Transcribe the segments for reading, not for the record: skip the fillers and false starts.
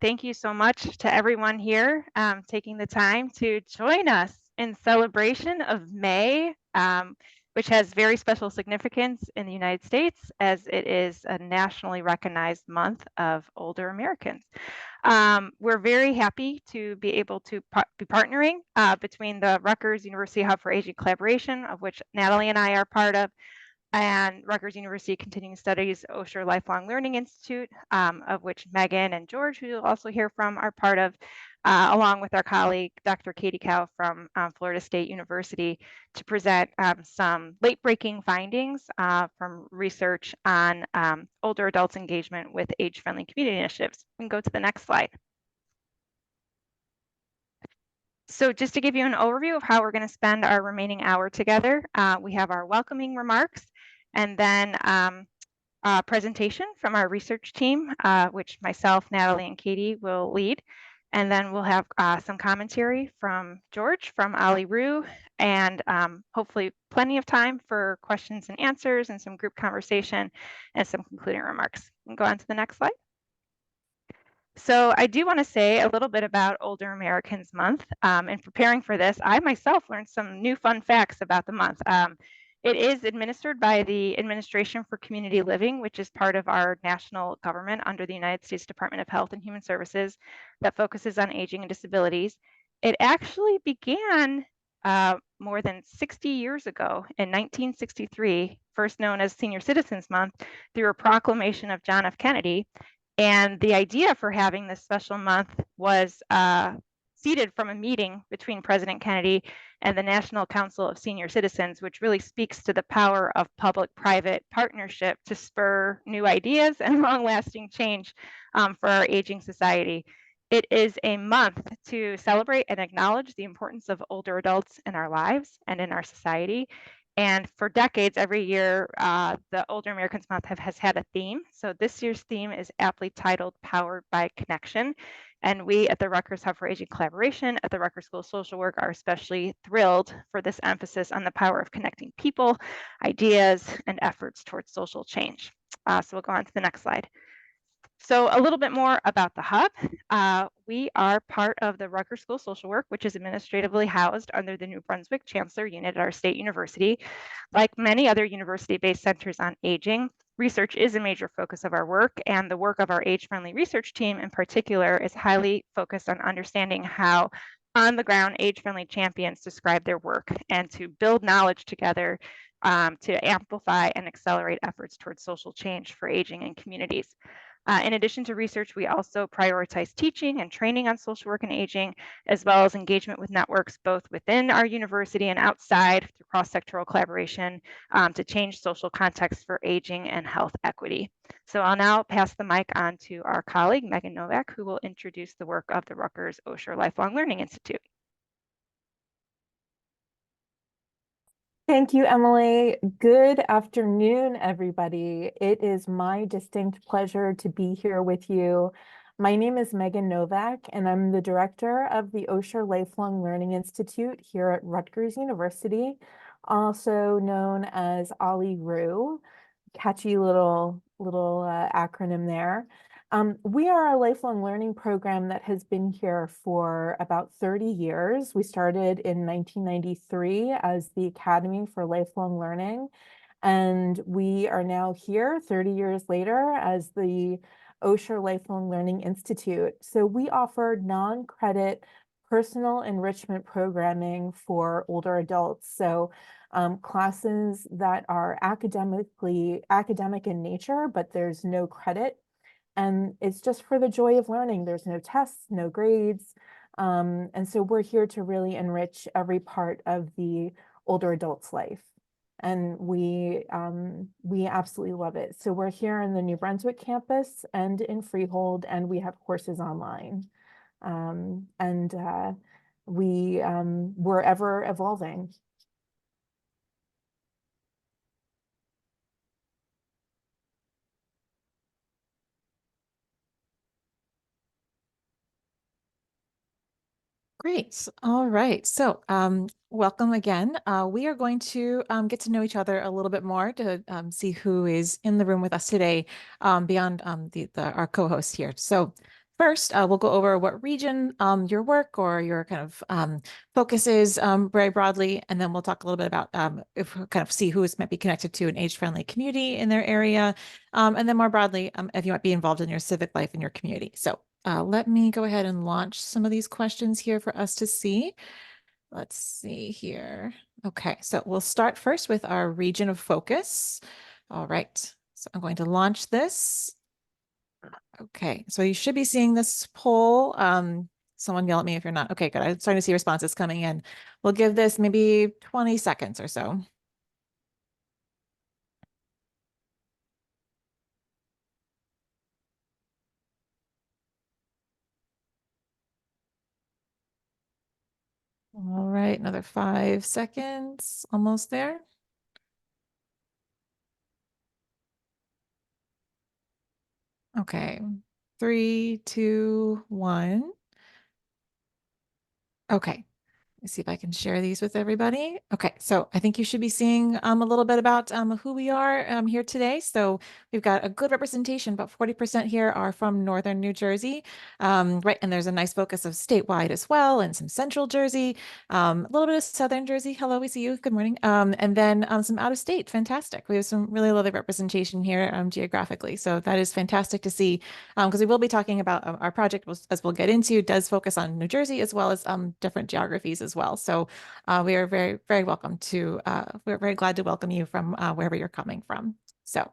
Thank you so much to everyone here taking the time to join us in celebration of May, which has very special significance in the United States as it is a nationally recognized month of older Americans. We're very happy to be able to be partnering between the Rutgers University Hub for Aging Collaboration, of which Natalie and I are part of, and Rutgers University Continuing Studies Osher Lifelong Learning Institute, of which Megan and George, who you'll also hear from, are part of, along with our colleague, Dr. Katie Cow from Florida State University, to present some late-breaking findings from research on older adults' engagement with age-friendly community initiatives. We can go to the next slide. So just to give you an overview of how we're going to spend our remaining hour together, we have our welcoming remarks, and then a presentation from our research team, which myself, Natalie, and Katie will lead. And then we'll have some commentary from George from Ali Rue, and hopefully plenty of time for questions and answers and some group conversation and some concluding remarks. We can go on to the next slide. So I do want to say a little bit about Older Americans Month. In preparing for this, I myself learned some new fun facts about the month. It is administered by the Administration for Community Living, which is part of our national government under the United States Department of Health and Human Services that focuses on aging and disabilities. It actually began more than 60 years ago in 1963, first known as Senior Citizens Month, through a proclamation of John F. Kennedy. And the idea for having this special month was seeded from a meeting between President Kennedy and the National Council of Senior Citizens, which really speaks to the power of public-private partnership to spur new ideas and long-lasting change for our aging society. It is a month to celebrate and acknowledge the importance of older adults in our lives and in our society. And for decades, every year, the Older Americans Month has had a theme. So this year's theme is aptly titled Powered by Connection. And we at the Rutgers Hub for Aging Collaboration at the Rutgers School of Social Work are especially thrilled for this emphasis on the power of connecting people, ideas, and efforts towards social change. So we'll go on to the next slide. So a little bit more about the Hub. We are part of the Rutgers School of Social Work, which is administratively housed under the New Brunswick Chancellor Unit at our state university. Like many other university-based centers on aging, research is a major focus of our work, and the work of our age-friendly research team in particular is highly focused on understanding how on-the-ground age-friendly champions describe their work and to build knowledge together to amplify and accelerate efforts towards social change for aging in communities. In addition to research, we also prioritize teaching and training on social work and aging, as well as engagement with networks both within our university and outside through cross-sectoral collaboration to change social context for aging and health equity. So I'll now pass the mic on to our colleague, Megan Novak, who will introduce the work of the Rutgers Osher Lifelong Learning Institute. Thank you, Emily. Good afternoon, everybody. It is my distinct pleasure to be here with you. My name is Megan Novak, and I'm the director of the Osher Lifelong Learning Institute here at Rutgers University, also known as Ali Rue. Catchy little acronym there. We are a lifelong learning program that has been here for about 30 years. We started in 1993 as the Academy for Lifelong Learning, and we are now here 30 years later as the Osher Lifelong Learning Institute. So we offer non-credit personal enrichment programming for older adults. So classes that are academic in nature, but there's no credit. And it's just for the joy of learning. There's no tests, no grades. And so we're here to really enrich every part of the older adult's life. And we absolutely love it. So we're here in the New Brunswick campus and in Freehold, and we have courses online. We're ever evolving. Great. All right. So welcome again. We are going to get to know each other a little bit more to see who is in the room with us today beyond our co-host here. So first, we'll go over what region your work or your kind of focus is very broadly, and then we'll talk a little bit about if we kind of see who might be connected to an age-friendly community in their area, and then more broadly, if you might be involved in your civic life in your community. So let me go ahead and launch some of these questions here for us to see. Let's see here. Okay, so we'll start first with our region of focus. All right, so I'm going to launch this. Okay, so you should be seeing this poll. Someone yell at me if you're not. Okay, good. I'm starting to see responses coming in. We'll give this maybe 20 seconds or so. All right, another 5 seconds, almost there. Okay, 3, 2, 1. Okay, let's see if I can share these with everybody. Okay, so I think you should be seeing a little bit about who we are here today. So we've got a good representation, about 40% here are from Northern New Jersey, right? And there's a nice focus of statewide as well, and some Central Jersey, a little bit of Southern Jersey. Hello, we see you. Good morning. And then some out of state. Fantastic. We have some really lovely representation here geographically. So that is fantastic to see, because we will be talking about our project, as we'll get into, does focus on New Jersey as well as different geographies as well. So we are very, very welcome to, we're very glad to welcome you from wherever you're coming from. So,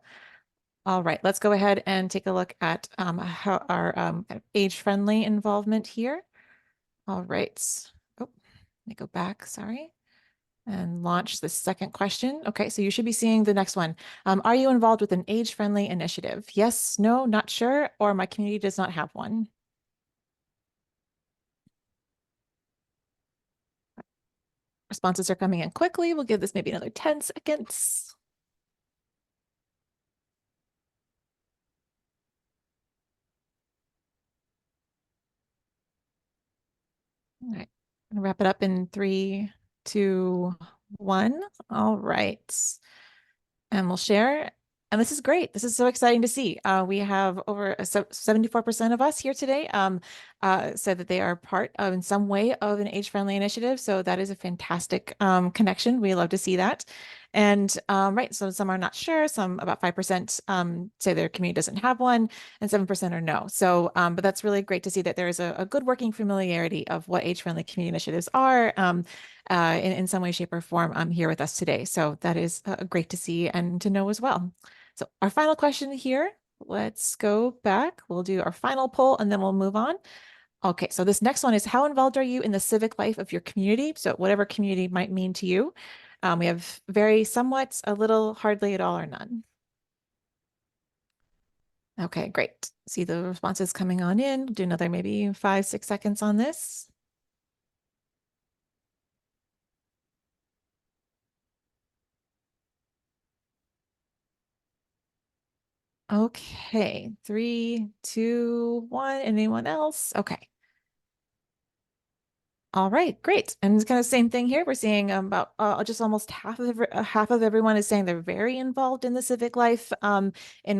all right, let's go ahead and take a look at how our kind of age-friendly involvement here. All right. Oh, let me go back, sorry, and launch the second question. Okay, so you should be seeing the next one. Are you involved with an age-friendly initiative? Yes, no, not sure, or my community does not have one. Responses are coming in quickly. We'll give this maybe another 10 seconds. All right, I'm gonna wrap it up in 3, 2, 1. All right. And we'll share. And this is great. This is so exciting to see. We have over 74% of us here today said that they are part of, in some way, of an age-friendly initiative. So that is a fantastic connection. We love to see that. And right, so some are not sure. Some, about 5%, say their community doesn't have one, and 7% are no. So, but that's really great to see that there is a good working familiarity of what age-friendly community initiatives are. In some way, shape, or form here with us today. So that is great to see and to know as well. So our final question here, let's go back. We'll do our final poll and then we'll move on. Okay, so this next one is, how involved are you in the civic life of your community? So whatever community might mean to you. We have very, somewhat, a little, hardly, at all, or none. Okay, great. See the responses coming on in. Do another maybe 5, 6 seconds on this. Okay, 3, 2, 1. Anyone else? Okay. All right, great. And it's kind of the same thing here. We're seeing about just almost half of everyone is saying they're very involved in the civic life, in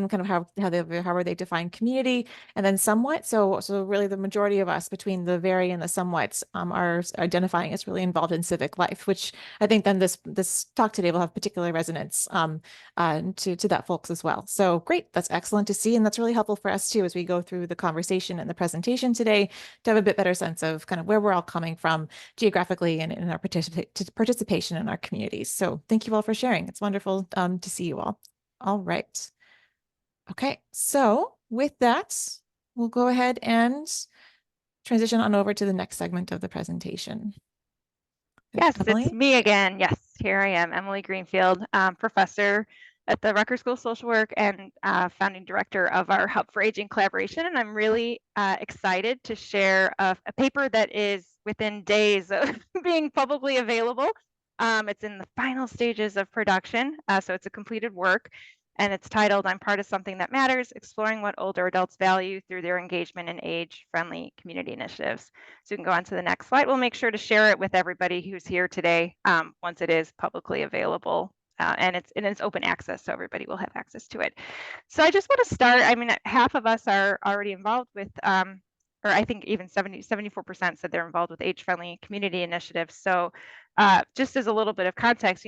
kind of how are they define community, and then somewhat. So really the majority of us, between the very and the somewhat, are identifying as really involved in civic life, which I think then this talk today will have particular resonance to that folks as well. So great, that's excellent to see, and that's really helpful for us too as we go through the conversation and the presentation today to have a bit better sense of kind of where we're all coming from geographically and in our participation in our communities. So thank you all for sharing. It's wonderful to see you all. All right. Okay, so with that, we'll go ahead and transition on over to the next segment of the presentation. Yes, Emily? it's me again. Yes, here I am, Emily Greenfield, professor at the Rutgers School of Social Work and founding director of our Hub for Aging Collaboration. And I'm really excited to share a paper that is within days of being publicly available. It's in the final stages of production, so it's a completed work. And it's titled, "I'm Part of Something That Matters, Exploring What Older Adults Value Through Their Engagement in Age-Friendly Community Initiatives." So you can go on to the next slide. We'll make sure to share it with everybody who's here today once it is publicly available. And it's open access, so everybody will have access to it. So I just want to start. I mean, half of us are already involved with or I think even 74% said they're involved with age-friendly community initiatives. So just as a little bit of context,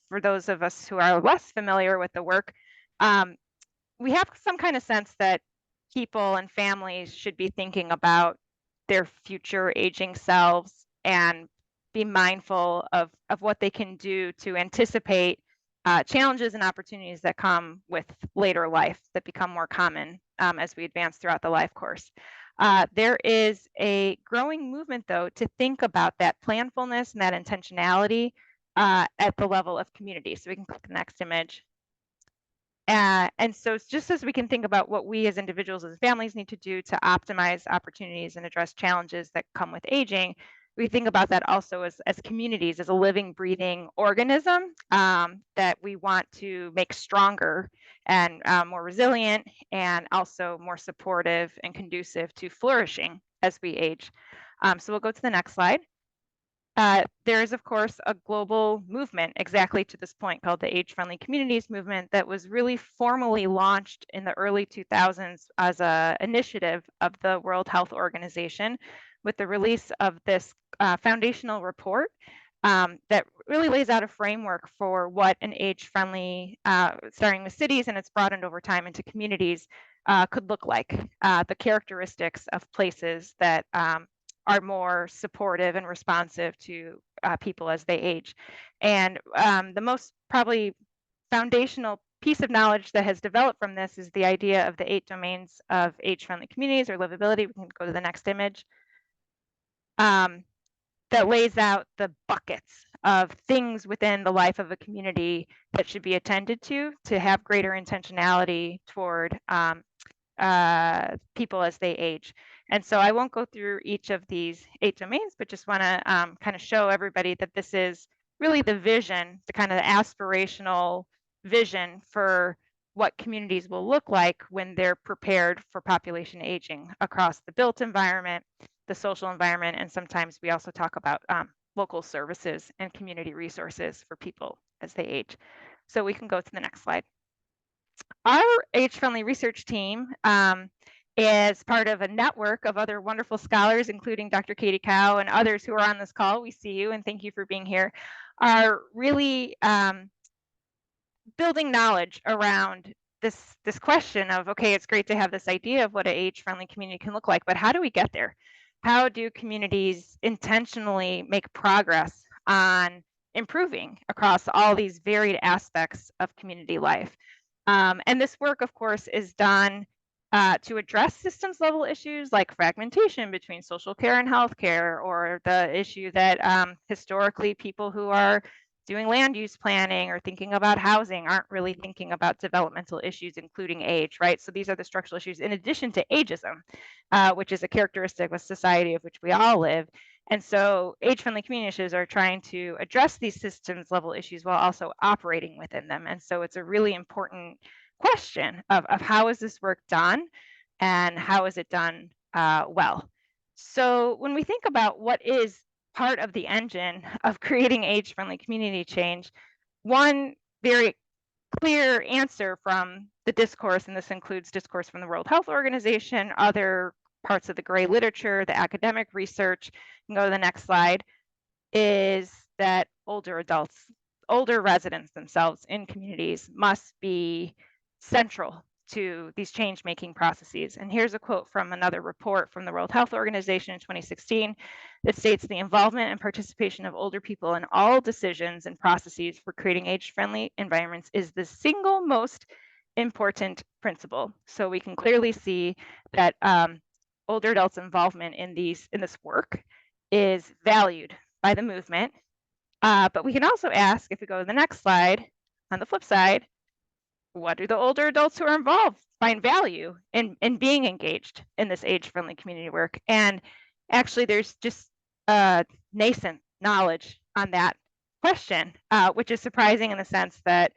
for those of us who are less familiar with the work, we have some kind of sense that people and families should be thinking about their future aging selves and be mindful of what they can do to anticipate challenges and opportunities that come with later life that become more common as we advance throughout the life course. There is a growing movement, though, to think about that planfulness and that intentionality at the level of community. So we can click the next image. And so just as we can think about what we as individuals, as families need to do to optimize opportunities and address challenges that come with aging, we think about that also as communities, as a living, breathing organism that we want to make stronger and more resilient, and also more supportive and conducive to flourishing as we age. So we'll go to the next slide. There is, of course, a global movement exactly to this point called the Age-Friendly Communities Movement that was really formally launched in the early 2000s as an initiative of the World Health Organization with the release of this foundational report that really lays out a framework for what an age-friendly, starting with cities and it's broadened over time into communities, could look like, the characteristics of places that are more supportive and responsive to people as they age. And the most probably foundational piece of knowledge that has developed from this is the idea of the 8 domains of age-friendly communities or livability. We can go to the next image. That lays out the buckets of things within the life of a community that should be attended to have greater intentionality toward people as they age. And so I won't go through each of these 8 domains, but just want to kind of show everybody that this is really the vision, the kind of aspirational vision for what communities will look like when they're prepared for population aging across the built environment, the social environment, and sometimes we also talk about local services and community resources for people as they age. So we can go to the next slide. Our age-friendly research team is part of a network of other wonderful scholars, including Dr. Katie Cow and others who are on this call. We see you and thank you for being here. Are really building knowledge around this question of, okay, it's great to have this idea of what an age-friendly community can look like, but how do we get there? How do communities intentionally make progress on improving across all these varied aspects of community life? And this work, of course, is done to address systems level issues like fragmentation between social care and healthcare, or the issue that historically people who are doing land use planning or thinking about housing aren't really thinking about developmental issues, including age, right? So these are the structural issues in addition to ageism, which is a characteristic of society of which we all live. And so age-friendly community initiatives are trying to address these systems level issues while also operating within them. And so it's a really important question of how is this work done and how is it done well. So when we think about what is part of the engine of creating age-friendly community change, one very clear answer from the discourse, and this includes discourse from the World Health Organization, other parts of the gray literature, the academic research, you can go to the next slide, is that older adults, older residents themselves in communities must be central to these change-making processes. And here's a quote from another report from the World Health Organization in 2016 that states the involvement and participation of older people in all decisions and processes for creating age-friendly environments is the single most important principle. So we can clearly see that older adults' involvement in this work is valued by the movement. But we can also ask, if we go to the next slide, on the flip side, what do the older adults who are involved find value in being engaged in this age-friendly community work? And actually, there's just nascent knowledge on that question, which is surprising in the sense that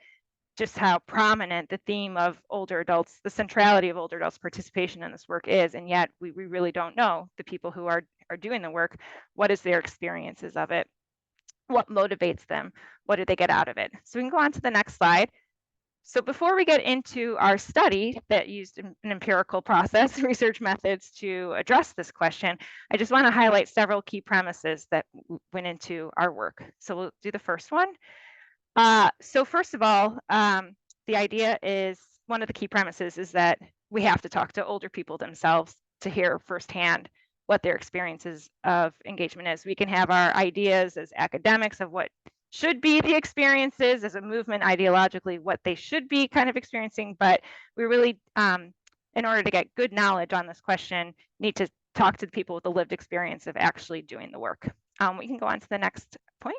just how prominent the theme of older adults, the centrality of older adults' participation in this work is, and yet we really don't know the people who are doing the work, what is their experiences of it, what motivates them, what do they get out of it. So we can go on to the next slide. So before we get into our study that used an empirical process, research methods to address this question, I just want to highlight several key premises that went into our work. So we'll do the first one. So first of all, the idea is, one of the key premises is that we have to talk to older people themselves to hear firsthand what their experiences of engagement is. We can have our ideas as academics of what should be the experiences, as a movement ideologically what they should be kind of experiencing, but we really, in order to get good knowledge on this question, need to talk to the people with the lived experience of actually doing the work. We can go on to the next point.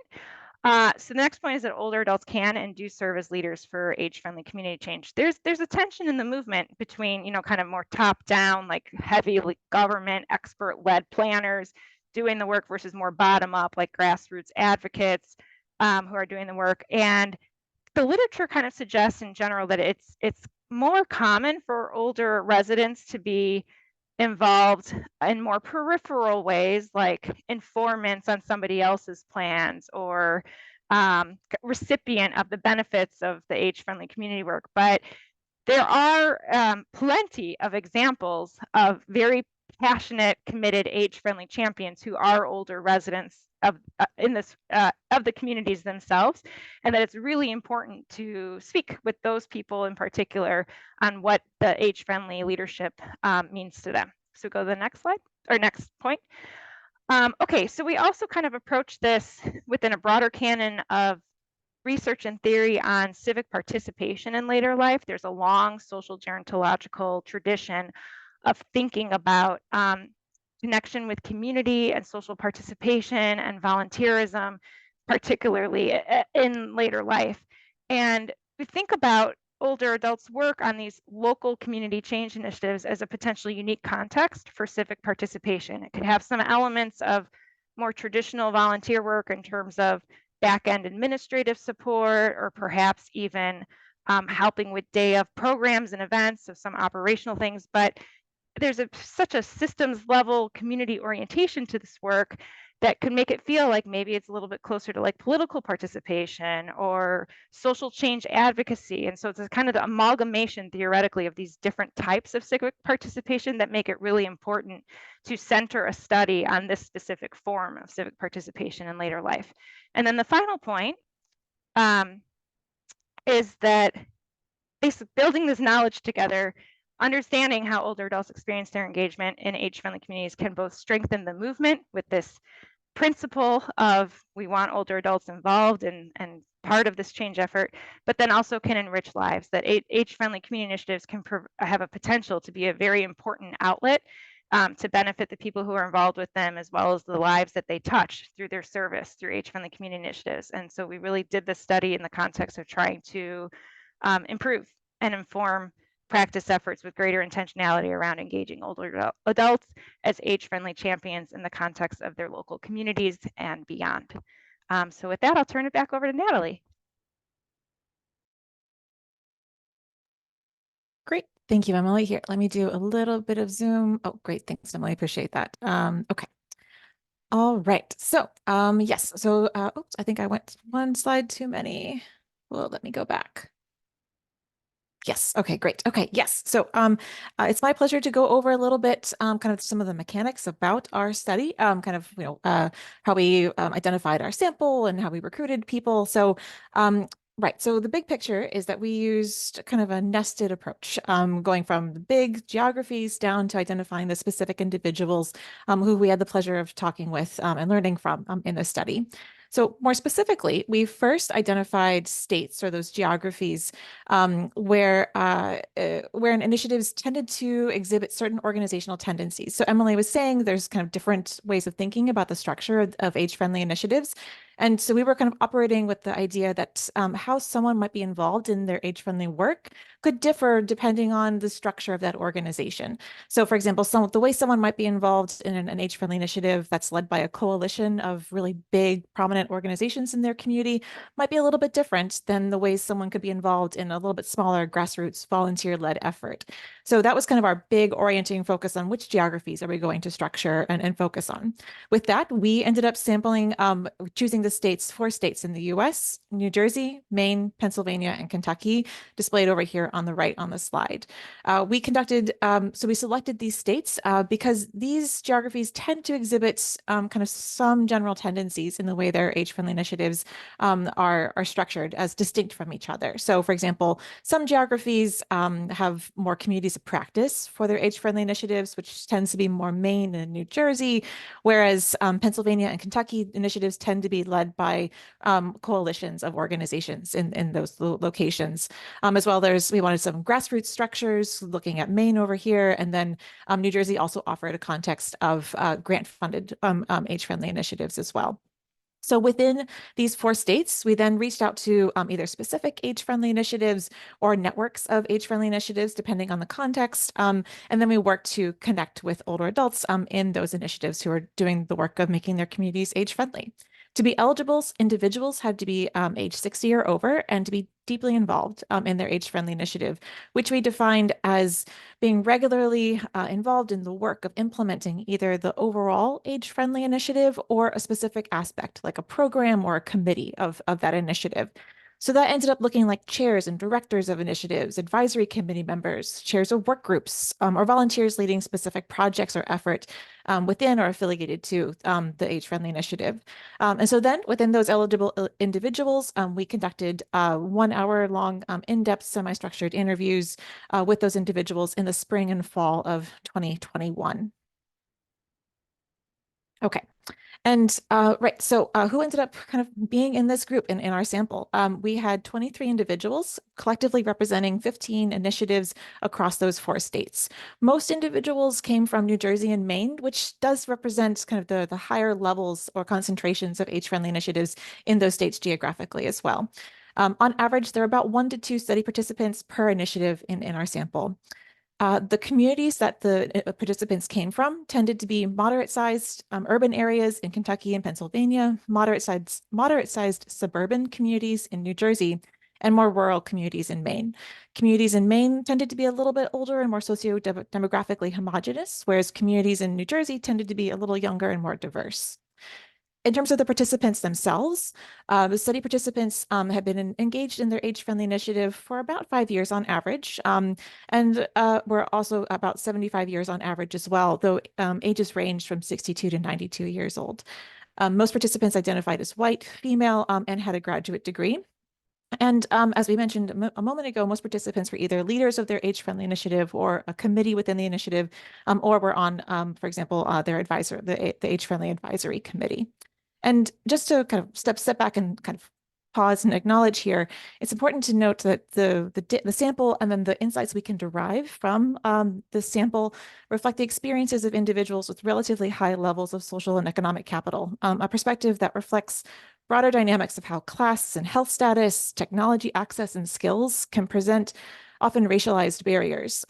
So the next point is that older adults can and do serve as leaders for age-friendly community change. There's a tension in the movement between, you know, kind of more top-down, like heavy government, expert-led planners doing the work versus more bottom-up, like grassroots advocates who are doing the work. And the literature kind of suggests in general that it's more common for older residents to be involved in more peripheral ways, like informants on somebody else's plans, or recipient of the benefits of the age-friendly community work. But there are plenty of examples of very passionate, committed, age-friendly champions who are older residents of of the communities themselves, and that it's really important to speak with those people in particular on what the age-friendly leadership means to them. So go to the next slide, or next point. Okay, so we also kind of approach this within a broader canon of research and theory on civic participation in later life. There's a long social gerontological tradition of thinking about connection with community and social participation and volunteerism, particularly in later life. And we think about older adults' work on these local community change initiatives as a potentially unique context for civic participation. It could have some elements of more traditional volunteer work in terms of back-end administrative support, or perhaps even helping with day of programs and events, so some operational things. But there's such a systems level community orientation to this work that could make it feel like maybe it's a little bit closer to like political participation or social change advocacy. And so it's a kind of the amalgamation theoretically of these different types of civic participation that make it really important to center a study on this specific form of civic participation in later life. And then the final point is that building this knowledge together, understanding how older adults experience their engagement in age-friendly communities can both strengthen the movement with this principle of we want older adults involved and part of this change effort, but then also can enrich lives. That age-friendly community initiatives can have a potential to be a very important outlet to benefit the people who are involved with them, as well as the lives that they touch through their service through age-friendly community initiatives. And so we really did this study in the context of trying to improve and inform practice efforts with greater intentionality around engaging older adults as age-friendly champions in the context of their local communities and beyond. So with that, I'll turn it back over to Natalie. Great. Thank you, Emily. Here, let me do a little bit of Zoom. Oh, great. Thanks, Emily. Appreciate that. Okay. All right. So, yes. So, oops, I think I went one slide too many. Well, let me go back. Yes. Okay, great. Okay. Yes. So it's my pleasure to go over a little bit kind of some of the mechanics about our study, kind of, you know, how we identified our sample and how we recruited people. So right. So the big picture is that we used kind of a nested approach, going from the big geographies down to identifying the specific individuals who we had the pleasure of talking with and learning from in the study. So more specifically, we first identified states, or those geographies, where initiatives tended to exhibit certain organizational tendencies. So Emily was saying there's kind of different ways of thinking about the structure of age-friendly initiatives. And so we were kind of operating with the idea that how someone might be involved in their age-friendly work could differ depending on the structure of that organization. So for example, the way someone might be involved in an age-friendly initiative that's led by a coalition of really big, prominent organizations in their community might be a little bit different than the ways someone could be involved in a little bit smaller grassroots volunteer-led effort. So that was kind of our big orienting focus on which geographies are we going to structure and focus on. With that, we ended up sampling, choosing the the states, 4 states in the US, New Jersey, Maine, Pennsylvania, and Kentucky, displayed over here on the right on the slide. We selected these states because these geographies tend to exhibit kind of some general tendencies in the way their age-friendly initiatives are structured as distinct from each other. So for example, some geographies have more communities of practice for their age-friendly initiatives, which tends to be more Maine and New Jersey, whereas Pennsylvania and Kentucky initiatives tend to be led by coalitions of organizations in those locations. As well, we wanted some grassroots structures, looking at Maine over here, and then New Jersey also offered a context of grant-funded age-friendly initiatives as well. So within these 4 states, we then reached out to either specific age-friendly initiatives or networks of age-friendly initiatives, depending on the context. And then we worked to connect with older adults in those initiatives who are doing the work of making their communities age-friendly. To be eligible, individuals had to be age 60 or over and to be deeply involved in their age-friendly initiative, which we defined as being regularly involved in the work of implementing either the overall age-friendly initiative or a specific aspect, like a program or a committee of that initiative. So that ended up looking like chairs and directors of initiatives, advisory committee members, chairs of work groups, or volunteers leading specific projects or effort within or affiliated to the age-friendly initiative. And so then within those eligible individuals, we conducted 1-hour-long in-depth semi-structured interviews with those individuals in the spring and fall of 2021. Okay. And right, so who ended up kind of being in this group in our sample? We had 23 individuals collectively representing 15 initiatives across those 4 states. Most individuals came from New Jersey and Maine, which does represent kind of the higher levels or concentrations of age-friendly initiatives in those states geographically as well. On average, there are about 1 to 2 study participants per initiative in our sample. The communities that the participants came from tended to be moderate-sized urban areas in Kentucky and Pennsylvania, moderate-sized suburban communities in New Jersey, and more rural communities in Maine. Communities in Maine tended to be a little bit older and more socio-demographically homogenous, whereas communities in New Jersey tended to be a little younger and more diverse. In terms of the participants themselves, the study participants have been engaged in their age-friendly initiative for about 5 years on average, and we're also about 75 years on average as well, though ages ranged from 62 to 92 years old. Most participants identified as white, female, and had a graduate degree. And as we mentioned a moment ago, most participants were either leaders of their age-friendly initiative or a committee within the initiative, or were on, for example, their advisor, the age-friendly advisory committee. And just to kind of step back and kind of pause and acknowledge here, it's important to note that the sample and then the insights we can derive from the sample reflect the experiences of individuals with relatively high levels of social and economic capital, a perspective that reflects broader dynamics of how class and health status, technology access, and skills can present often racialized barriers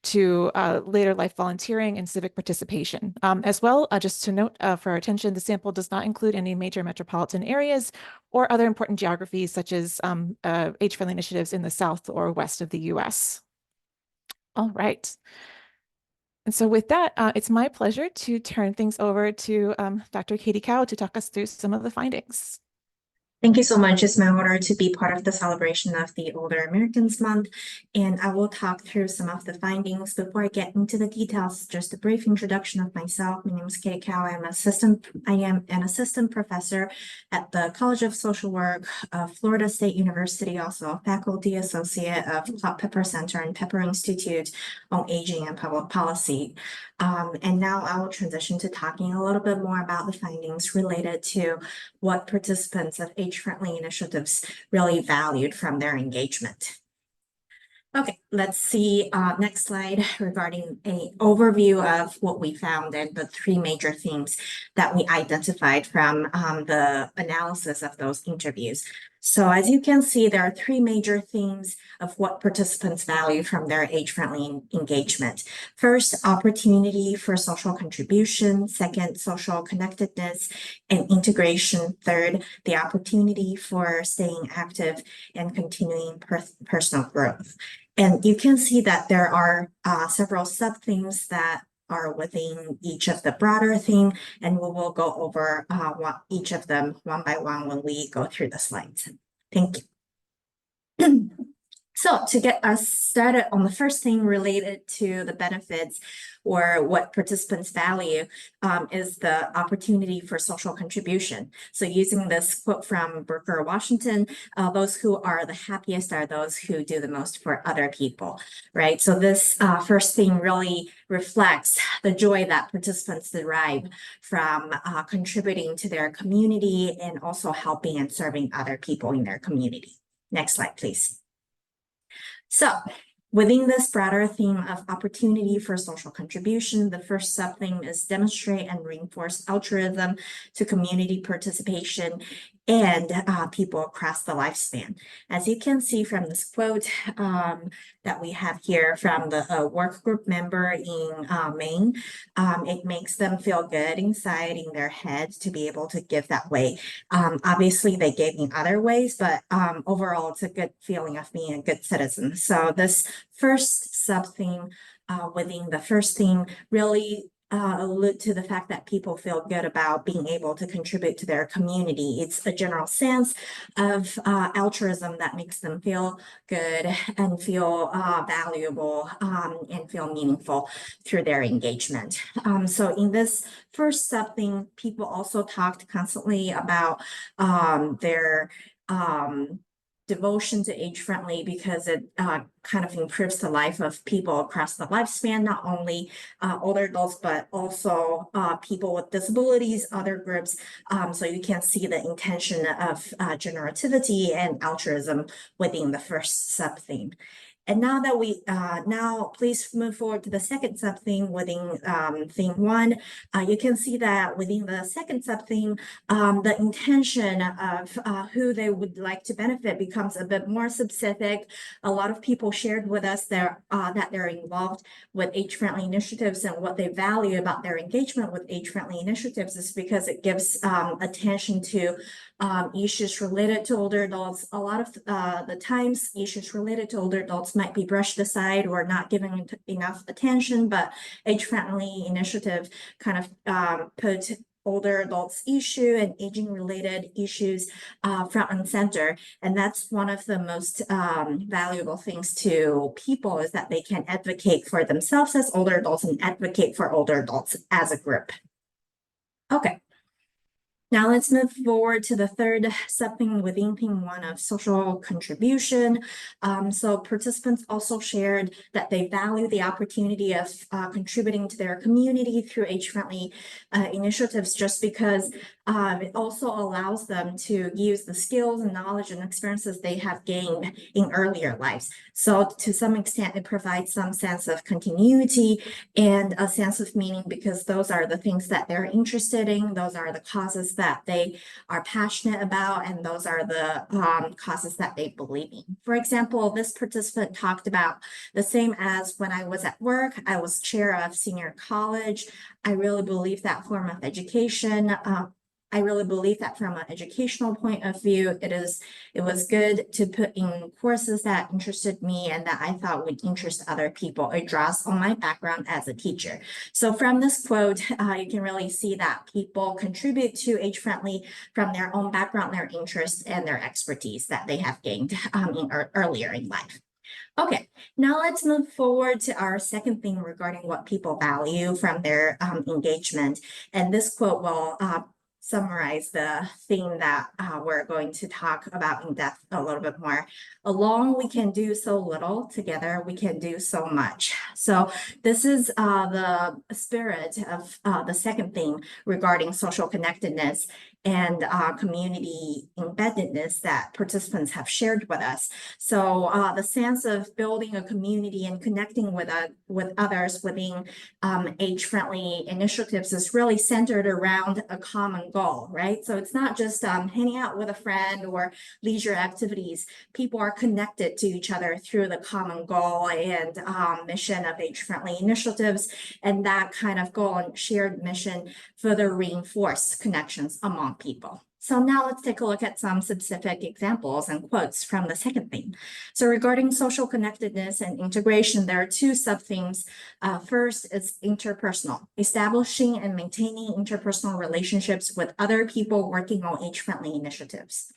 to later life volunteering and civic participation. As well, just to note for our attention, the sample does not include any major metropolitan areas or other important geographies such as age-friendly initiatives in the south or west of the US. All right. And so with that, it's my pleasure to turn things over to Dr. Katie Cow to talk us through some of the findings. Thank you so much. It's my honor to be part of the celebration of the Older Americans Month, and I will talk through some of the findings. Before I get into the details, just a brief introduction of myself. My name is Katie Cow. I am an assistant professor at the College of Social Work of Florida State University, also a faculty associate of Claude Pepper Center and Pepper Institute on Aging and Public Policy. And now I will transition to talking a little bit more about the findings related to what participants of age-friendly initiatives really valued from their engagement. Okay, let's see next slide regarding an overview of what we found and the 3 major themes that we identified from the analysis of those interviews. So as you can see, there are 3 major themes of what participants value from their age-friendly engagement. First, opportunity for social contribution. Second, social connectedness and integration. Third, the opportunity for staying active and continuing personal growth. And you can see that there are several sub-themes that are within each of the broader theme, and we will go over each of them one by one when we go through the slides. Thank you. So to get us started on the first thing related to the benefits or what participants value is the opportunity for social contribution. So using this quote from Booker Washington, those who are the happiest are those who do the most for other people, right? So this first thing really reflects the joy that participants derive from contributing to their community and also helping and serving other people in their community. Next slide, please. So within this broader theme of opportunity for social contribution, the first sub-theme is demonstrate and reinforce altruism to community participation and people across the lifespan. As you can see from this quote that we have here from the work group member in Maine, it makes them feel good inside in their heads to be able to give that way. Obviously, they gave in other ways, but overall, it's a good feeling of being a good citizen. So this first sub-theme within the first theme really allude to the fact that people feel good about being able to contribute to their community. It's a general sense of altruism that makes them feel good and feel valuable and feel meaningful through their engagement. So in this first sub-theme, people also talked constantly about their devotion to age-friendly because it kind of improves the life of people across the lifespan, not only older adults, but also people with disabilities, other groups. So you can see the intention of generativity and altruism within the first sub-theme. And now that we, now please move forward to the second sub-theme within theme one. You can see that within the second sub-theme, the intention of who they would like to benefit becomes a bit more specific. A lot of people shared with us that they're involved with age-friendly initiatives, and what they value about their engagement with age-friendly initiatives is because it gives attention to issues related to older adults. A lot of the times issues related to older adults might be brushed aside or not given enough attention, but age-friendly initiative kind of put older adults issue and aging related issues front and center. And that's one of the most valuable things to people, is that they can advocate for themselves as older adults and advocate for older adults as a group. Okay. Now let's move forward to the third sub-theme within theme one of social contribution. So participants also shared that they value the opportunity of contributing to their community through age-friendly initiatives, just because it also allows them to use the skills and knowledge and experiences they have gained in earlier lives. So to some extent, it provides some sense of continuity and a sense of meaning, because those are the things that they're interested in. Those are the causes that they are passionate about, and those are the causes that they believe in. For example, this participant talked about the same as when I was at work, I was chair of senior college. I really believe that form of education. I really believe that from an educational point of view, it was good to put in courses that interested me and that I thought would interest other people. It draws on my background as a teacher. So from this quote, you can really see that people contribute to age-friendly from their own background, their interests, and their expertise that they have gained earlier in life. Okay, now let's move forward to our second thing regarding what people value from their engagement. And this quote will summarize the theme that we're going to talk about in depth a little bit more. Alone, we can do so little. Together, we can do so much. So this is the spirit of the second theme regarding social connectedness and community embeddedness that participants have shared with us. So the sense of building a community and connecting with others within age-friendly initiatives is really centered around a common goal, right? So it's not just hanging out with a friend or leisure activities. People are connected to each other through the common goal and mission of age-friendly initiatives, and that kind of goal and shared mission further reinforce connections among people. So now let's take a look at some specific examples and quotes from the second theme. So regarding social connectedness and integration, there are two sub-themes. First is interpersonal, establishing and maintaining interpersonal relationships with other people working on age-friendly initiatives.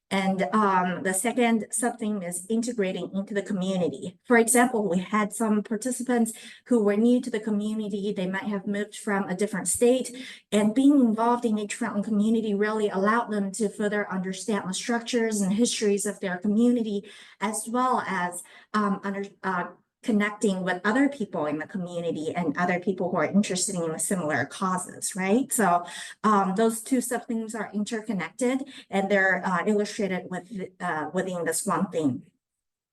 And the second sub-theme is integrating into the community. For example, we had some participants who were new to the community. They might have moved from a different state, and being involved in a friendly community really allowed them to further understand the structures and histories of their community, as well as connecting with other people in the community and other people who are interested in similar causes, right? So those two sub-themes are interconnected, and they're illustrated within this one theme.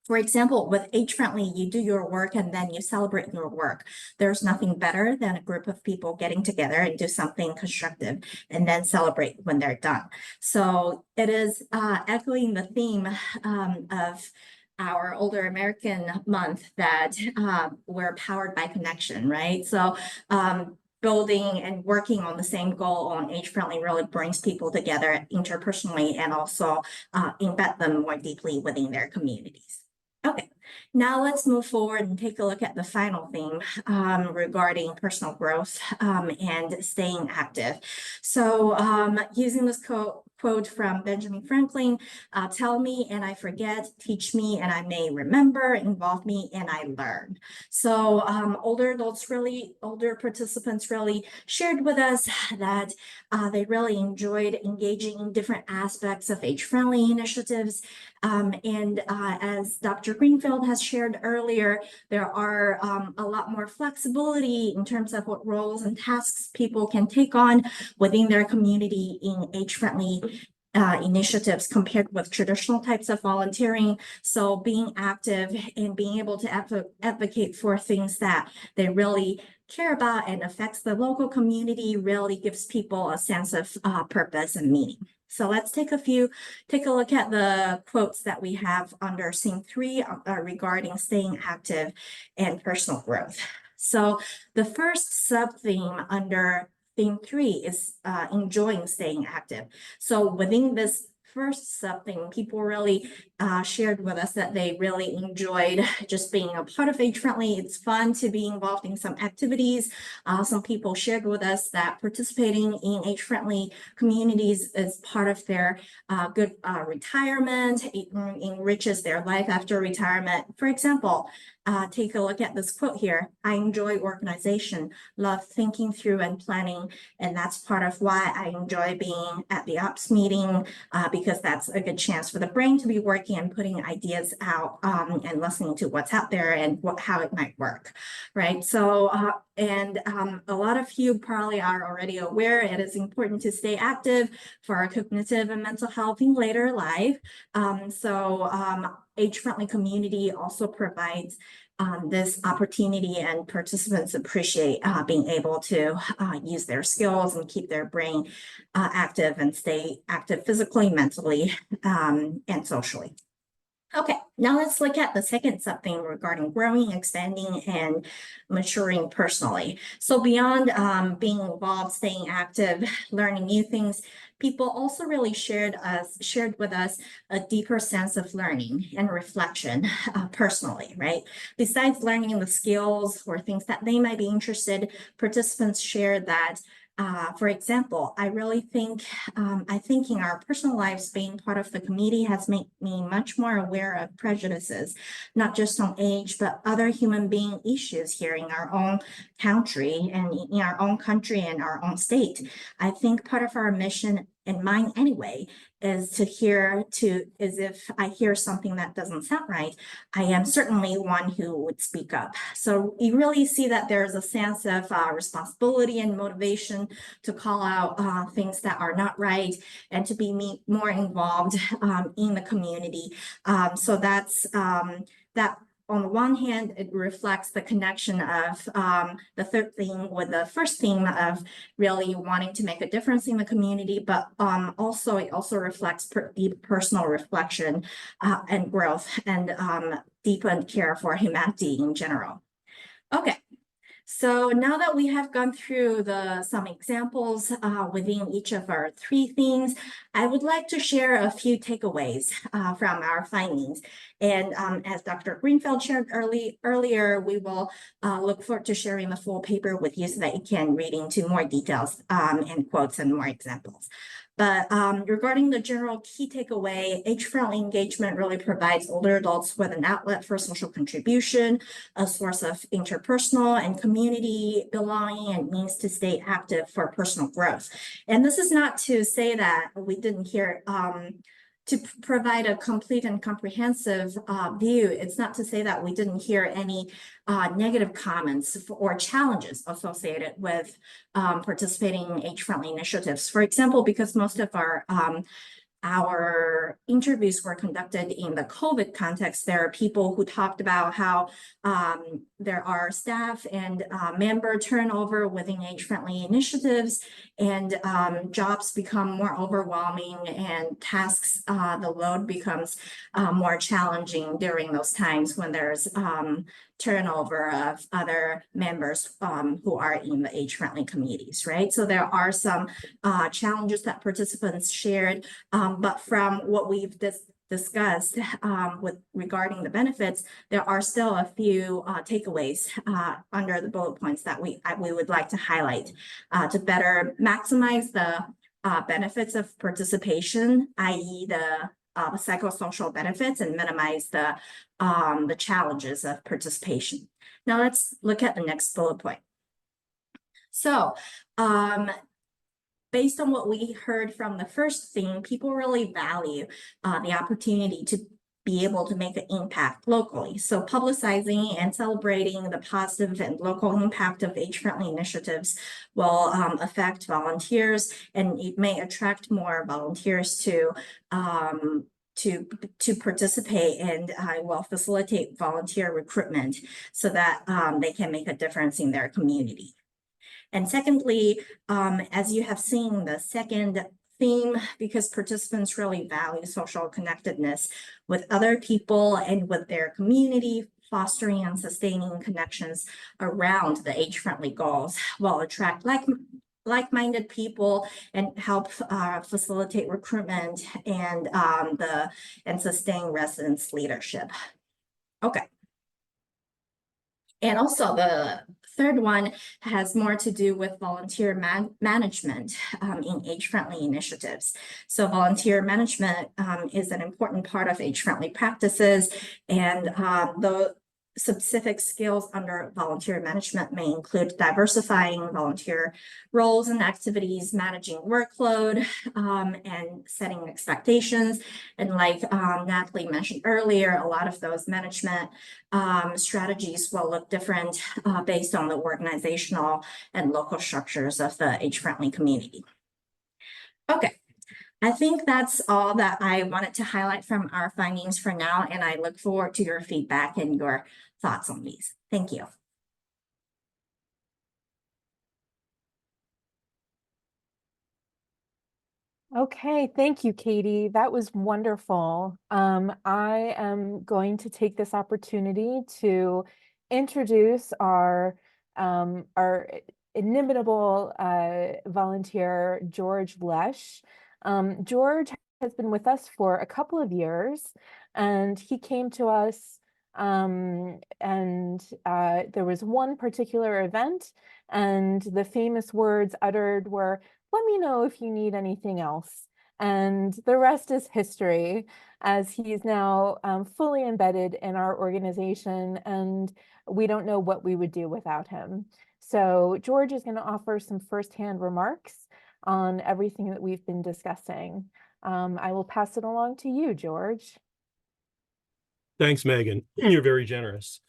For example, with age-friendly, you do your work and then you celebrate your work. There's nothing better than a group of people getting together and do something constructive and then celebrate when they're done. So it is echoing the theme of our Older American Month that we're powered by connection, right? So building and working on the same goal on age-friendly really brings people together interpersonally and also embed them more deeply within their communities. Okay, now let's move forward and take a look at the final theme regarding personal growth and staying active. So using this quote from Benjamin Franklin, tell me and I forget, teach me and I may remember, involve me and I learn. So older participants really shared with us that they really enjoyed engaging in different aspects of age-friendly initiatives. As Dr. Greenfield has shared earlier, there are a lot more flexibility in terms of what roles and tasks people can take on within their community in age-friendly initiatives compared with traditional types of volunteering. So being active and being able to advocate for things that they really care about and affects the local community really gives people a sense of purpose and meaning. So let's take a look at the quotes that we have under theme 3 regarding staying active and personal growth. So the first sub-theme under theme 3 is enjoying staying active. So within this first sub-theme, people really shared with us that they really enjoyed just being a part of age-friendly. It's fun to be involved in some activities. Some people shared with us that participating in age-friendly communities is part of their good retirement. It enriches their life after retirement. For example, take a look at this quote here. I enjoy organization, love thinking through and planning, and that's part of why I enjoy being at the ops meeting because that's a good chance for the brain to be working and putting ideas out and listening to what's out there and how it might work, right? So, a lot of you probably are already aware it is important to stay active for our cognitive and mental health in later life. Age-friendly community also provides this opportunity, and participants appreciate being able to use their skills and keep their brain active and stay active physically, mentally, and socially. Okay, now let's look at the second sub-theme regarding growing, expanding, and maturing personally. So beyond being involved, staying active, learning new things, people also really shared with us a deeper sense of learning and reflection personally, right? Besides learning the skills or things that they might be interested, participants shared that for example, I really think, I think in our personal lives, being part of the community has made me much more aware of prejudices, not just on age, but other human being issues here in our own country and in our own country and our own state. I think part of our mission, and mine anyway, is if I hear something that doesn't sound right, I am certainly one who would speak up. So you really see that there's a sense of responsibility and motivation to call out things that are not right and to be more involved in the community. So that's that. On the one hand, it reflects the connection of the third theme with the first theme of really wanting to make a difference in the community, but it also reflects deep personal reflection and growth and deepened care for humanity in general. Okay, So now that we have gone through some examples within each of our 3 themes, I would like to share a few takeaways from our findings. And as Dr. Greenfeld shared earlier, we will look forward to sharing the full paper with you so that you can read into more details and quotes and more examples. But regarding the general key takeaway, age-friendly engagement really provides older adults with an outlet for social contribution, a source of interpersonal and community belonging, and means to stay active for personal growth. And this is not to say that we didn't hear to provide a complete and comprehensive view. It's not to say that we didn't hear any negative comments or challenges associated with participating in age-friendly initiatives. For example, because most of our interviews were conducted in the COVID context, there are people who talked about how there are staff and member turnover within age-friendly initiatives, and jobs become more overwhelming, and tasks, the load becomes more challenging during those times when there's turnover of other members who are in the age-friendly communities, right? So there are some challenges that participants shared, but from what we've discussed regarding the benefits, there are still a few takeaways under the bullet points that we would like to highlight to better maximize the benefits of participation, i.e. the psychosocial benefits, and minimize the challenges of participation. Now let's look at the next bullet point. So based on what we heard from the first theme, people really value the opportunity to be able to make an impact locally. So publicizing and celebrating the positive and local impact of age-friendly initiatives will affect volunteers, and it may attract more volunteers to participate, and will facilitate volunteer recruitment so that they can make a difference in their community. And secondly, as you have seen, the second theme, because participants really value social connectedness with other people and with their community, fostering and sustaining connections around the age-friendly goals will attract like-minded people and help facilitate recruitment and sustain residents' leadership. Okay. And also the third one has more to do with volunteer management in age-friendly initiatives. So volunteer management is an important part of age-friendly practices, and the specific skills under volunteer management may include diversifying volunteer roles and activities, managing workload, and setting expectations. And like Natalie mentioned earlier, a lot of those management strategies will look different based on the organizational and local structures of the age-friendly community. Okay. I think that's all that I wanted to highlight from our findings for now, and I look forward to your feedback and your thoughts on these. Thank you. Okay, thank you, Katie. That was wonderful. I am going to take this opportunity to introduce our inimitable volunteer, George Lesh. George has been with us for a couple of years, and he came to us and there was one particular event, and the famous words uttered were, "Let me know if you need anything else." And the rest is history, as he's now fully embedded in our organization, and we don't know what we would do without him. So George is going to offer some firsthand remarks on everything that we've been discussing. I will pass it along to you, George. Thanks, Megan. You're very generous.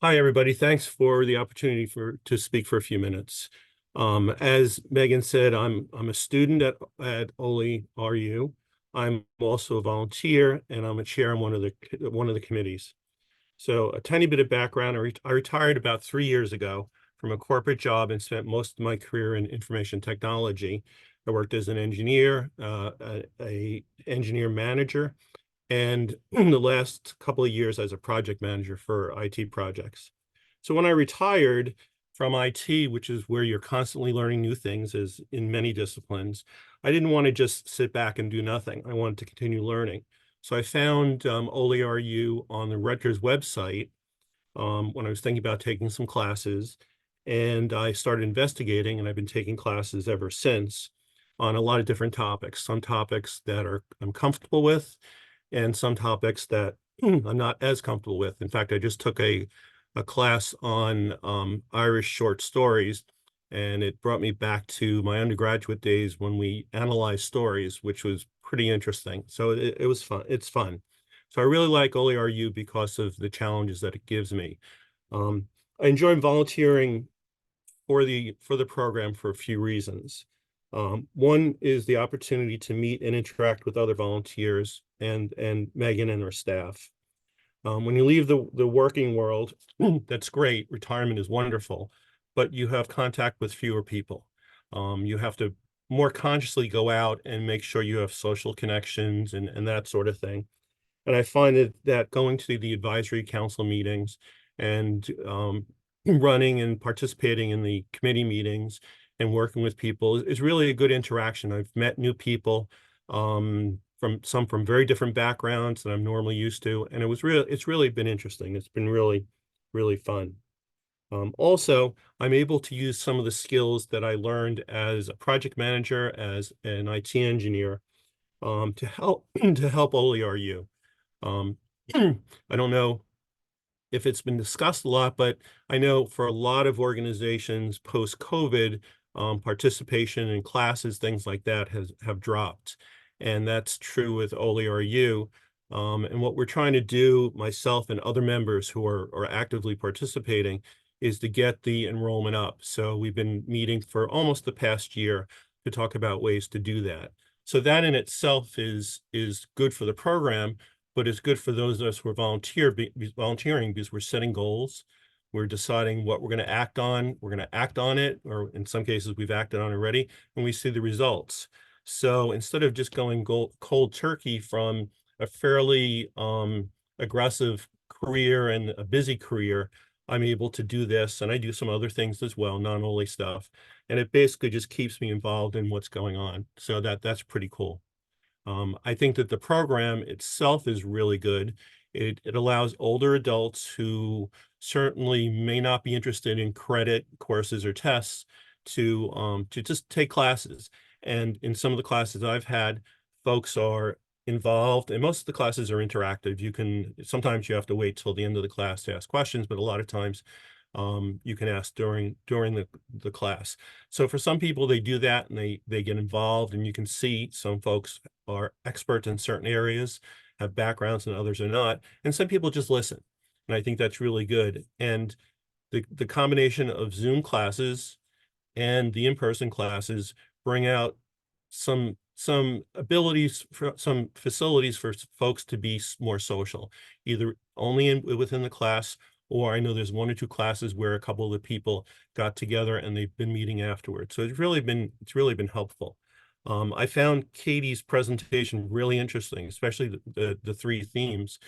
Hi, everybody. Thanks for the opportunity to speak for a few minutes. As Megan said, I'm a student at Ole RU. I'm also a volunteer, and I'm a chair on one of the committees. So a tiny bit of background: I retired about 3 years ago from a corporate job and spent most of my career in information technology. I worked as an engineer, a engineer manager, and in the last couple of years as a project manager for IT projects. So when I retired from IT, which is where you're constantly learning new things, as in many disciplines, I didn't want to just sit back and do nothing. I wanted to continue learning. So I found OleRU on the Rutgers website when I was thinking about taking some classes, and I started investigating, and I've been taking classes ever since on a lot of different topics. Some topics that I'm comfortable with, and some topics that I'm not as comfortable with. In fact, I just took a class on Irish short stories, and it brought me back to my undergraduate days when we analyzed stories, which was pretty interesting. So it was fun. It's fun. So I really like OleRU because of the challenges that it gives me. I enjoy volunteering for the program for a few reasons. One is the opportunity to meet and interact with other volunteers and Megan and her staff. When you leave the working world, that's great. Retirement is wonderful, but you have contact with fewer people. You have to more consciously go out and make sure you have social connections and that sort of thing. And I find that going to the advisory council meetings and running and participating in the committee meetings and working with people is really a good interaction. I've met new people from very different backgrounds than I'm normally used to, and it's really been interesting. It's been really, really fun. Also, I'm able to use some of the skills that I learned as a project manager, as an IT engineer, to help OleRU. I don't know if it's been discussed a lot, but I know for a lot of organizations post-COVID, participation in classes, things like that have dropped. And that's true with OleRU. And what we're trying to do, myself and other members who are actively participating, is to get the enrollment up. So we've been meeting for almost the past year to talk about ways to do that. So that in itself is good for the program, but it's good for those of us who are volunteering because we're setting goals. We're deciding what we're going to act on. We're going to act on it, or in some cases we've acted on already, and we see the results. So instead of just going cold turkey from a fairly aggressive career and a busy career, I'm able to do this, and I do some other things as well, non-Ole stuff. And it basically just keeps me involved in what's going on. So that's pretty cool. I think that the program itself is really good. It allows older adults who certainly may not be interested in credit courses or tests to just take classes. And in some of the classes I've had, folks are involved, and most of the classes are interactive. Sometimes you have to wait till the end of the class to ask questions, but a lot of times you can ask during the class. So for some people, they do that and they get involved, and you can see some folks are experts in certain areas, have backgrounds, and others are not. And some people just listen. And I think that's really good. And the combination of Zoom classes and the in-person classes bring out some abilities, for some facilities for folks to be more social, either only within the class, or I know there's one or two classes where a couple of the people got together and they've been meeting afterwards. So it's really been helpful. I found Katie's presentation really interesting, especially the three themes,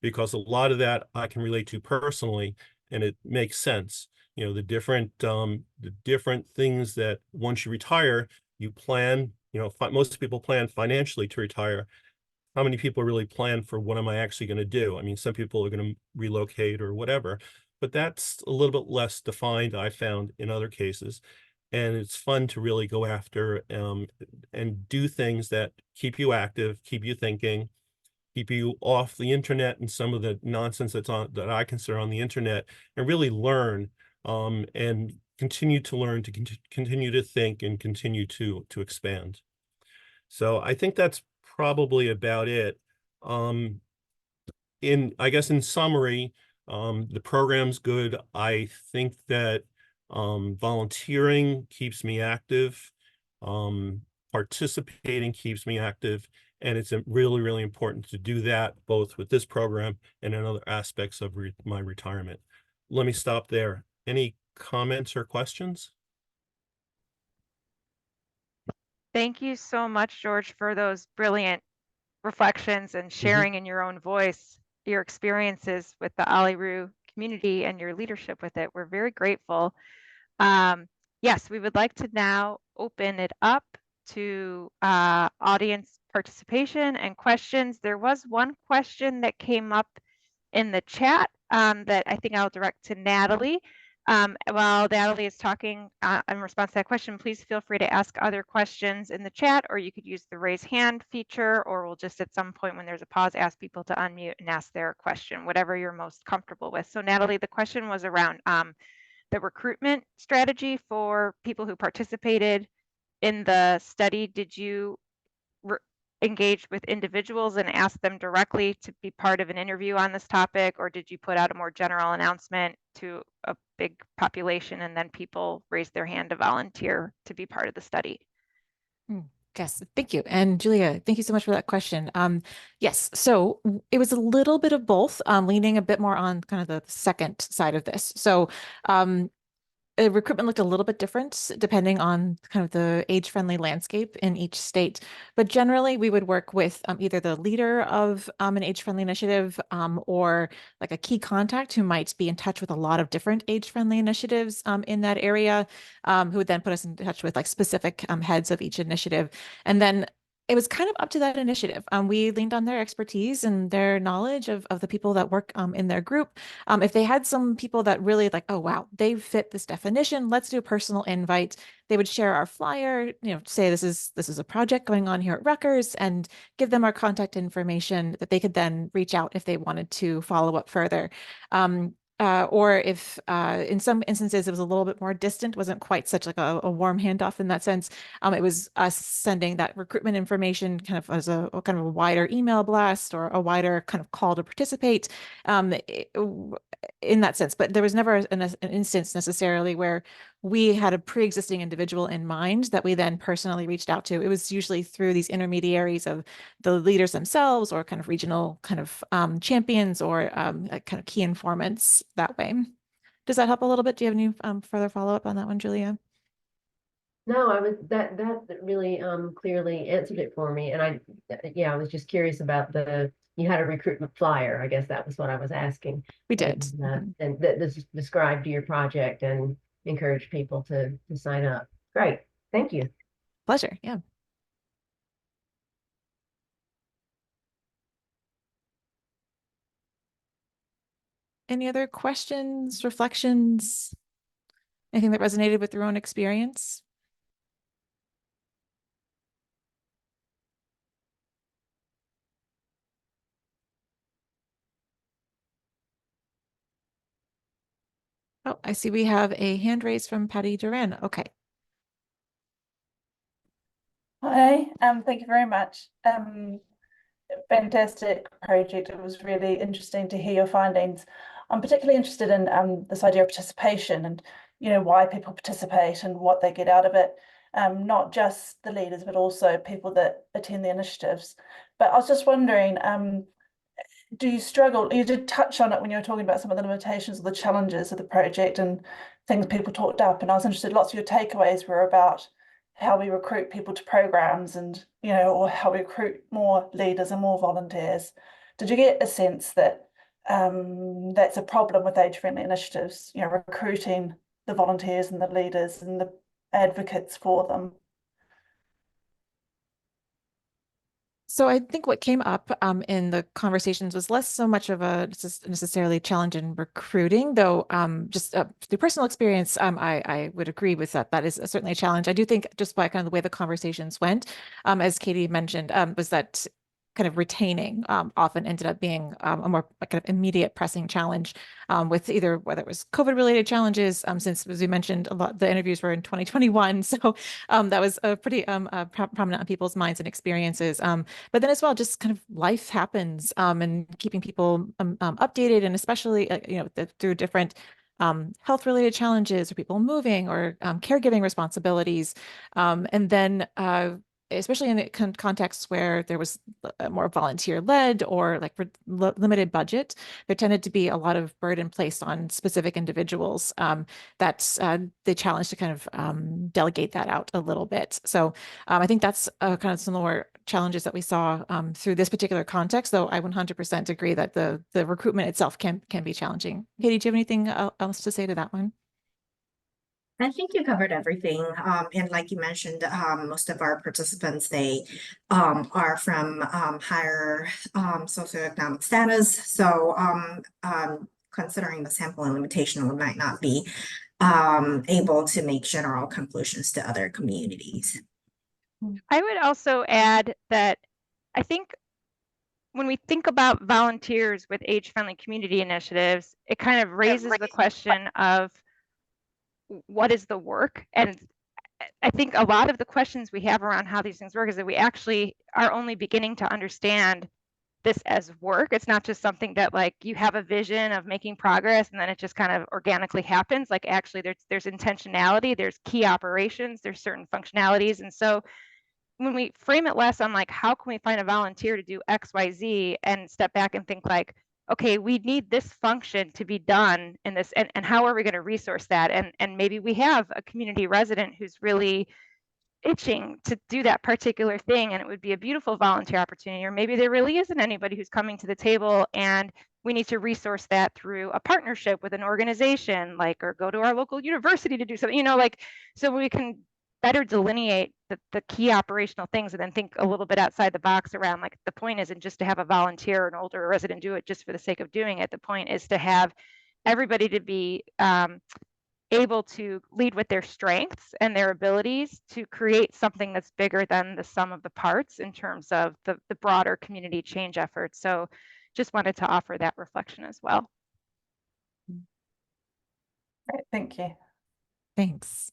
because a lot of that I can relate to personally, and it makes sense. You know, the different things that once you retire, you plan. You know, most people plan financially to retire. How many people really plan for what am I actually going to do? I mean, some people are going to relocate or whatever, but that's a little bit less defined, I found, in other cases. And it's fun to really go after and do things that keep you active, keep you thinking, keep you off the internet and some of the nonsense that I consider on the internet, and really learn and continue to learn, to continue to think and continue to expand. So I think that's probably about it. I guess in summary, the program's good. I think that volunteering keeps me active. Participating keeps me active. And it's really, really important to do that both with this program and in other aspects of my retirement. Let me stop there. Any comments or questions? Thank you so much, George, for those brilliant reflections and sharing in your own voice your experiences with the OleRU community and your leadership with it. We're very grateful. Yes, we would like to now open it up to audience participation and questions. There was one question that came up in the chat that I think I'll direct to Natalie. While Natalie is talking in response to that question, please feel free to ask other questions in the chat, or you could use the raise hand feature, or we'll just at some point when there's a pause ask people to unmute and ask their question, whatever you're most comfortable with. So Natalie, the question was around the recruitment strategy for people who participated in the study. Did you engage with individuals and ask them directly to be part of an interview on this topic, or did you put out a more general announcement to a big population and then people raised their hand to volunteer to be part of the study? Yes, thank you. And Julia, thank you so much for that question. Yes, so it was a little bit of both, leaning a bit more on kind of the second side of this. So recruitment looked a little bit different depending on kind of the age-friendly landscape in each state. But generally, we would work with either the leader of an age-friendly initiative or like a key contact who might be in touch with a lot of different age-friendly initiatives in that area, who would then put us in touch with like specific heads of each initiative. And then it was kind of up to that initiative. We leaned on their expertise and their knowledge of the people that work in their group. If they had some people that really like, oh, wow, they fit this definition, let's do a personal invite. They would share our flyer, say this is a project going on here at Rutgers, and give them our contact information that they could then reach out if they wanted to follow up further. Or if in some instances it was a little bit more distant, wasn't quite such like a warm handoff in that sense. It was us sending that recruitment information kind of as a kind of a wider email blast or a wider kind of call to participate in that sense. But there was never an instance necessarily where we had a pre-existing individual in mind that we then personally reached out to. It was usually through these intermediaries of the leaders themselves or kind of regional kind of champions or kind of key informants that way. Does that help a little bit? Do you have any further follow-up on that one, Julia? No, I was that really clearly answered it for me. And I was just curious about you had a recruitment flyer. I guess that was what I was asking. We did. And that this described your project and encouraged people to sign up. Great. Thank you. Pleasure. Yeah. Any other questions, reflections? Anything that resonated with your own experience? Oh, I see we have a hand raised from Patty Duran. Okay. Hi, thank you very much. Fantastic project. It was really interesting to hear your findings. I'm particularly interested in this idea of participation and why people participate and what they get out of it. Not just the leaders, but also people that attend the initiatives. But I was just wondering, do you struggle? You did touch on it when you were talking about some of the limitations or the challenges of the project and things people talked up. And I was interested, lots of your takeaways were about how we recruit people to programs and, or how we recruit more leaders and more volunteers. Did you get a sense that that's a problem with age-friendly initiatives, recruiting the volunteers and the leaders and the advocates for them? So I think what came up in the conversations was less so much of a necessarily challenge in recruiting, though just through personal experience, I would agree with that. That is certainly a challenge. I do think just by kind of the way the conversations went, as Katie mentioned, was that kind of retaining often ended up being a more kind of immediate pressing challenge with either whether it was COVID related challenges, since as we mentioned, a lot the interviews were in 2021. So that was pretty prominent on people's minds and experiences. But then as well, just kind of life happens and keeping people updated, and especially, through different health related challenges or people moving or caregiving responsibilities. And then especially in the contexts where there was more volunteer led or like limited budget, there tended to be a lot of burden placed on specific individuals. That's the challenge to kind of delegate that out a little bit. So I think that's kind of similar challenges that we saw through this particular context, though I 100% agree that the recruitment itself can be challenging. Katie, do you have anything else to say to that one? I think you covered everything. And like you mentioned, most of our participants, they are from higher socioeconomic status. So considering the sampling limitation, we might not be able to make general conclusions to other communities. I would also add that I think when we think about volunteers with age-friendly community initiatives, it kind of raises the question of what is the work? And I think a lot of the questions we have around how these things work is that we actually are only beginning to understand this as work. It's not just something that like you have a vision of making progress and then it just kind of organically happens. Like actually there's intentionality, there's key operations, there's certain functionalities. And so when we frame it less on like how can we find a volunteer to do XYZ and step back and think like, okay, we need this function to be done in this, and how are we going to resource that? And maybe we have a community resident who's really itching to do that particular thing and it would be a beautiful volunteer opportunity, or maybe there really isn't anybody who's coming to the table and we need to resource that through a partnership with an organization, like, or go to our local university to do something, like, so we can better delineate the key operational things and then think a little bit outside the box around like the point isn't just to have a volunteer or an older resident do it just for the sake of doing it. The point is to have everybody to be able to lead with their strengths and their abilities to create something that's bigger than the sum of the parts in terms of the broader community change efforts. So just wanted to offer that reflection as well. Great, thank you. Thanks.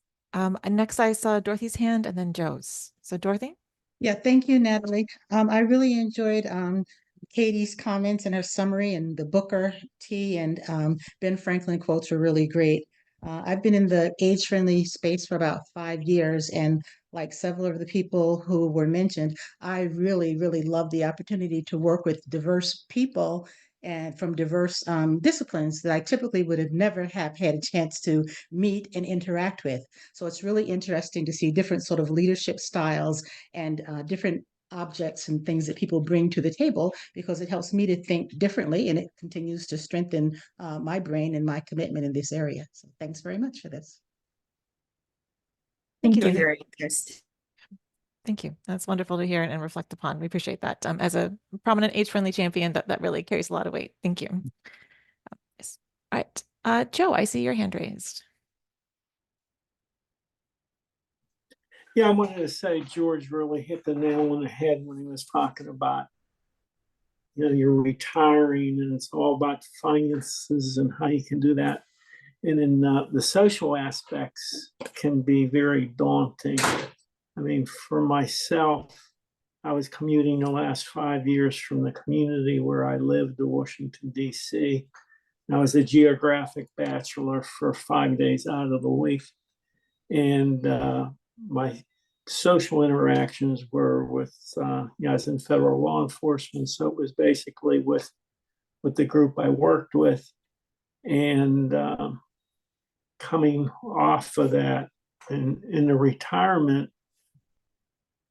Next I saw Dorothy's hand and then Joe's. So Dorothy? Yeah, thank you, Natalie. I really enjoyed Katie's comments and her summary, and the Booker T and Ben Franklin quotes were really great. I've been in the age-friendly space for about 5 years, and like several of the people who were mentioned, I really, really love the opportunity to work with diverse people and from diverse disciplines that I typically would have never have had a chance to meet and interact with. So it's really interesting to see different sort of leadership styles and different objects and things that people bring to the table, because it helps me to think differently and it continues to strengthen my brain and my commitment in this area. So thanks very much for this. Thank you, you Dorothy. for your interest. Thank you. That's wonderful to hear and reflect upon. We appreciate that. As a prominent age-friendly champion, that really carries a lot of weight. Thank you. Yes. All right. Joe, I see your hand raised. Yeah, I wanted to say George really hit the nail on the head when he was talking about, you're retiring and it's all about finances and how you can do that. And then the social aspects can be very daunting. I mean, for myself, I was commuting the last 5 years from the community where I lived to Washington, D.C. I was a geographic bachelor for 5 days out of the week. And my social interactions were with, I was in federal law enforcement. So it was basically with the group I worked with. And coming off of that and in the retirement,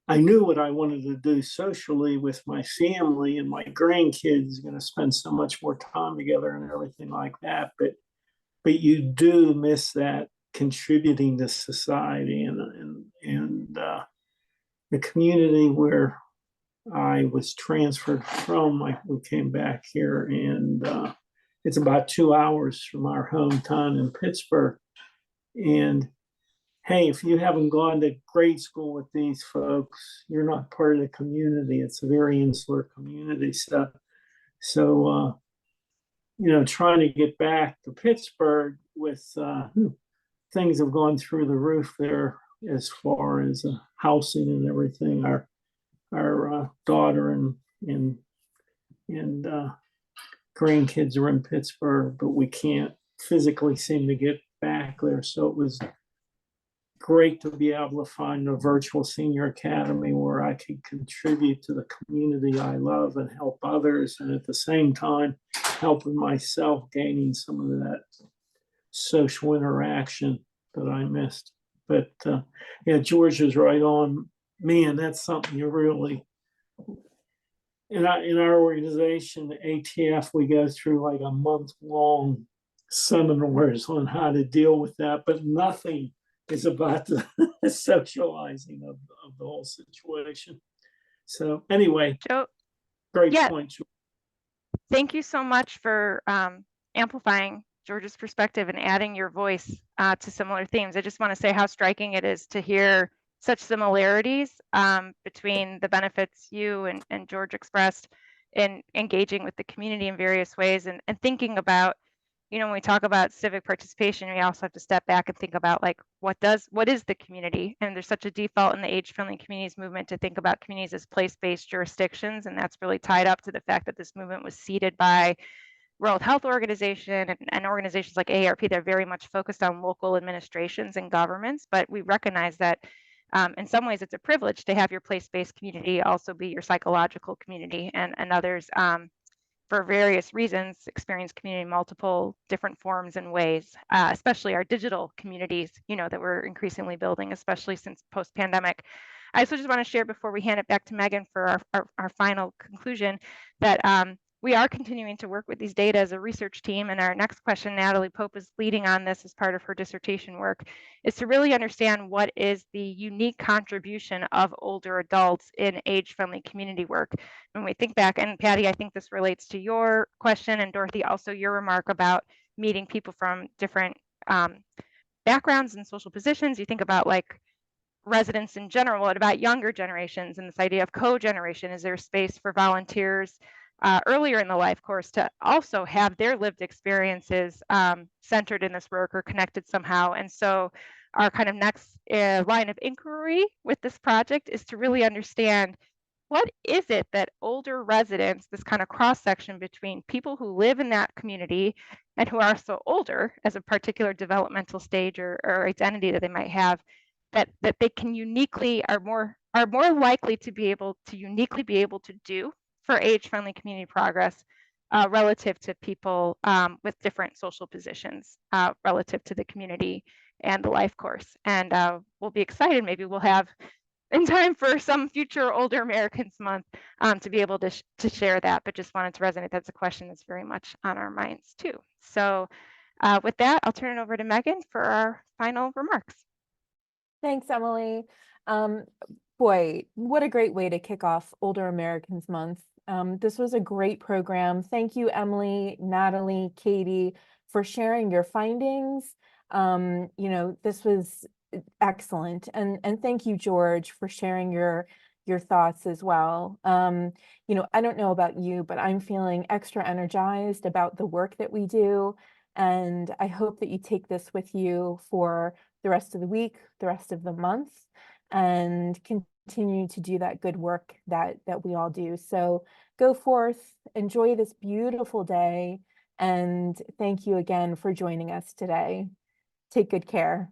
I knew what I wanted to do socially with my family and my grandkids, going to spend so much more time together and everything like that. But you do miss that contributing to society and the community where I was transferred from. We came back here, and it's about 2 hours from our hometown in Pittsburgh. And hey, if you haven't gone to grade school with these folks, you're not part of the community. It's a very insular community. So trying to get back to Pittsburgh with things have gone through the roof there as far as housing and everything. Our daughter and grandkids are in Pittsburgh, but we can't physically seem to get back there. So it was great to be able to find a virtual senior academy where I could contribute to the community I love and help others, and at the same time helping myself gaining some of that social interaction that I missed. But yeah, George is right on. Man, that's something you really, in our organization, the ATF, we go through like a month-long seminars on how to deal with that, but nothing is about the socializing of the whole situation. So anyway, Joe, great yeah, point. thank you so much for amplifying George's perspective and adding your voice to similar themes. I just want to say how striking it is to hear such similarities between the benefits you and George expressed in engaging with the community in various ways and thinking about, when we talk about civic participation, we also have to step back and think about like, what is the community? And there's such a default in the age-friendly communities movement to think about communities as place-based jurisdictions. And that's really tied up to the fact that this movement was seeded by World Health Organization and organizations like AARP that are very much focused on local administrations and governments. But we recognize that in some ways it's a privilege to have your place-based community also be your psychological community, and others for various reasons experience community in multiple different forms and ways, especially our digital communities, that we're increasingly building, especially since post-pandemic. I also just want to share before we hand it back to Megan for our final conclusion that we are continuing to work with these data as a research team. And our next question, Natalie Pope is leading on this as part of her dissertation work, is to really understand what is the unique contribution of older adults in age-friendly community work. When we think back, and Patty, I think this relates to your question, and Dorothy, also your remark about meeting people from different backgrounds and social positions. You think about like residents in general. What about younger generations and this idea of co-generation? Is there space for volunteers earlier in the life course to also have their lived experiences centered in this work or connected somehow? And so our kind of next line of inquiry with this project is to really understand, what is it that older residents, this kind of cross-section between people who live in that community and who are so older as a particular developmental stage or identity that they might have, that they can uniquely are more likely to be able to do for age-friendly community progress relative to people with different social positions relative to the community and the life course. And we'll be excited. Maybe we'll have in time for some future Older Americans Month to be able to share that, but just wanted to resonate. That's a question that's very much on our minds too. So with that, I'll turn it over to Megan for our final remarks. Thanks, Emily. Boy, what a great way to kick off Older Americans Month. This was a great program. Thank you, Emily, Natalie, Katie, for sharing your findings. This was excellent. And thank you, George, for sharing your thoughts as well. I don't know about you, but I'm feeling extra energized about the work that we do. And I hope that you take this with you for the rest of the week, the rest of the month, and continue to do that good work that we all do. So go forth, enjoy this beautiful day, and thank you again for joining us today. Take good care.